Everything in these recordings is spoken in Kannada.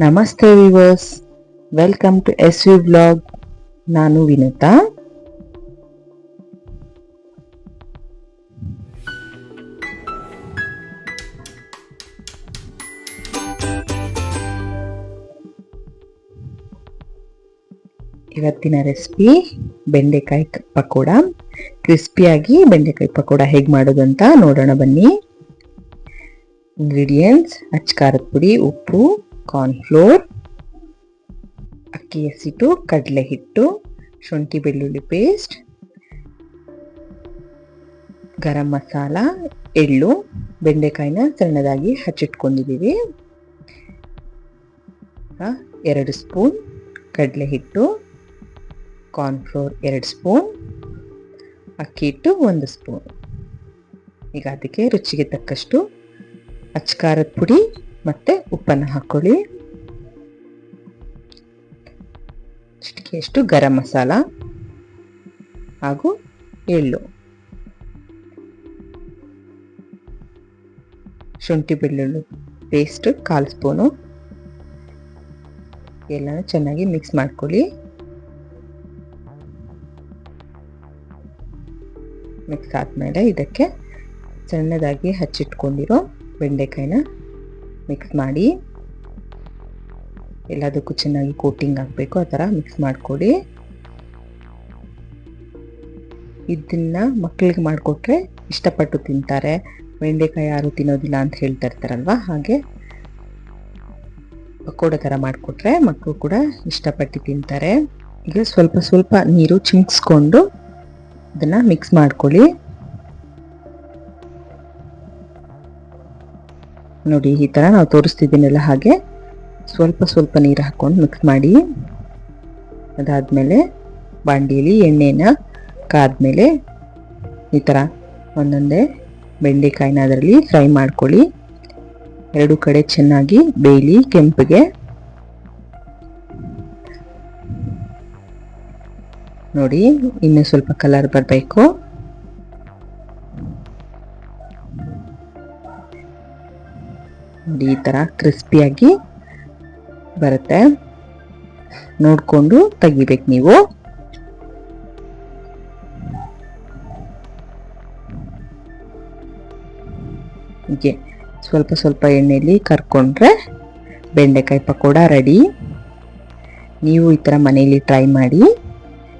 ನಮಸ್ತೆ viewers, welcome to SV blog. ನಾನು ವಿನುತಾ. ಇವತ್ತಿನ ರೆಸಿಪಿ ಬೆಂಡೆಕಾಯಿ ಪಕೋಡ. ಕ್ರಿಸ್ಪಿಯಾಗಿ ಬೆಂಡೆಕಾಯಿ ಪಕೋಡ ಹೇಗೆ ಮಾಡೋದು ಅಂತ ನೋಡೋಣ ಬನ್ನಿ. ಇಂಗ್ರೀಡಿಯೆಂಟ್ಸ್: ಅಚ್ಚ ಖಾರದ ಪುಡಿ, ಉಪ್ಪು, ಕಾರ್ನ್ಫ್ಲೋರ್, ಅಕ್ಕಿ ಹಸಿಟ್ಟು, ಕಡಲೆ ಹಿಟ್ಟು, ಶುಂಠಿ ಬೆಳ್ಳುಳ್ಳಿ ಪೇಸ್ಟ್, ಗರಂ ಮಸಾಲ, ಎಳ್ಳು, ಬೆಂಡೆಕಾಯಿನ ಸಣ್ಣದಾಗಿ ಹಚ್ಚಿಟ್ಕೊಂಡಿದ್ದೀವಿ, 2 ಸ್ಪೂನ್ ಕಡಲೆ ಹಿಟ್ಟು, ಕಾರ್ನ್ಫ್ಲೋರ್ 2 ಸ್ಪೂನ್, ಅಕ್ಕಿ ಹಿಟ್ಟು 1 ಸ್ಪೂನ್. ಈಗ ಅದಕ್ಕೆ ರುಚಿಗೆ ತಕ್ಕಷ್ಟು ಅಚ್ಚ ಖಾರದ ಪುಡಿ ಮತ್ತು ಉಪ್ಪನ್ನು ಹಾಕ್ಕೊಳ್ಳಿ. ಚಿಟಿಕೆಯಷ್ಟು ಗರಂ ಮಸಾಲ ಹಾಗೂ ಎಳ್ಳು, ಶುಂಠಿ ಬೆಳ್ಳುಳ್ಳಿ ಪೇಸ್ಟ್ 1/4 ಸ್ಪೂನು. ಎಲ್ಲನೂ ಚೆನ್ನಾಗಿ ಮಿಕ್ಸ್ ಮಾಡ್ಕೊಳ್ಳಿ. ಮಿಕ್ಸ್ ಆದಮೇಲೆ ಇದಕ್ಕೆ ಸಣ್ಣದಾಗಿ ಹಚ್ಚಿಟ್ಕೊಂಡಿರೋ ಬೆಂಡೆಕಾಯಿನ ಮಿಕ್ಸ್ ಮಾಡಿ. ಎಲ್ಲದಕ್ಕೂ ಚೆನ್ನಾಗಿ ಕೋಟಿಂಗ್ ಆಗಬೇಕು, ಆ ಥರ ಮಿಕ್ಸ್ ಮಾಡಿಕೊಡಿ. ಇದನ್ನು ಮಕ್ಕಳಿಗೆ ಮಾಡಿಕೊಟ್ರೆ ಇಷ್ಟಪಟ್ಟು ತಿಂತಾರೆ. ಬೆಂಡೆಕಾಯಿ ಯಾರು ತಿನ್ನೋದಿಲ್ಲ ಅಂತ ಹೇಳ್ತಾ ಇರ್ತಾರಲ್ವ, ಹಾಗೆ ಪಕೋಡ ಥರ ಮಾಡಿಕೊಟ್ರೆ ಮಕ್ಕಳು ಕೂಡ ಇಷ್ಟಪಟ್ಟು ತಿಂತಾರೆ. ಈಗ ಸ್ವಲ್ಪ ಸ್ವಲ್ಪ ನೀರು ಚಿಮ್ಸ್ಕೊಂಡು ಇದನ್ನು ಮಿಕ್ಸ್ ಮಾಡ್ಕೊಳ್ಳಿ. ನೋಡಿ, ಈ ಥರ ನಾವು ತೋರಿಸ್ತಿದ್ದೀನಲ್ಲ ಹಾಗೆ ಸ್ವಲ್ಪ ಸ್ವಲ್ಪ ನೀರು ಹಾಕ್ಕೊಂಡು ಮಿಕ್ಸ್ ಮಾಡಿ. ಅದಾದಮೇಲೆ ಬಾಂಡಿಯಲ್ಲಿ ಎಣ್ಣೆನ ಕಾದ್ಮೇಲೆ ಈ ಥರ ಒಂದೊಂದೇ ಬೆಂಡೆಕಾಯಿನ ಅದರಲ್ಲಿ ಫ್ರೈ ಮಾಡ್ಕೊಳ್ಳಿ. 2 ಕಡೆ ಚೆನ್ನಾಗಿ ಬೇಯಲಿ ಕೆಂಪಿಗೆ. ನೋಡಿ, ಇನ್ನೂ ಸ್ವಲ್ಪ ಕಲರ್ ಬರಬೇಕು. ನೋಡಿ, ಈ ಥರ ಕ್ರಿಸ್ಪಿಯಾಗಿ ಬರುತ್ತೆ. ನೋಡಿಕೊಂಡು ತೆಗಿಬೇಕು ನೀವು. ಹೀಗೆ ಸ್ವಲ್ಪ ಸ್ವಲ್ಪ ಎಣ್ಣೆಯಲ್ಲಿ ಕರ್ಕೊಂಡ್ರೆ ಬೆಂಡೆಕಾಯಿ ಪಕೋಡ ರೆಡಿ. ನೀವು ಈ ಥರ ಮನೆಯಲ್ಲಿ ಟ್ರೈ ಮಾಡಿ,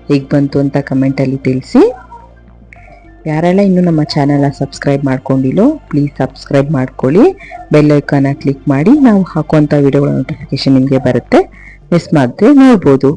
ಹೇಗೆ ಬಂತು ಅಂತ ಕಮೆಂಟಲ್ಲಿ ತಿಳಿಸಿ. ಯಾರೆಲ್ಲ ಇನ್ನೂ ನಮ್ಮ ಚಾನಲ್ನ ಸಬ್ಸ್ಕ್ರೈಬ್ ಮಾಡ್ಕೊಂಡಿಲ್ಲೋ ಪ್ಲೀಸ್ ಸಬ್ಸ್ಕ್ರೈಬ್ ಮಾಡ್ಕೊಳ್ಳಿ. ಬೆಲ್ ಐಕಾನ್ನ ಕ್ಲಿಕ್ ಮಾಡಿ, ನಾವು ಹಾಕುವಂಥ ವಿಡಿಯೋಗಳ ನೋಟಿಫಿಕೇಶನ್ ನಿಮಗೆ ಬರುತ್ತೆ. ಮಿಸ್ ಮಾಡದೆ ನೋಡ್ಬೋದು.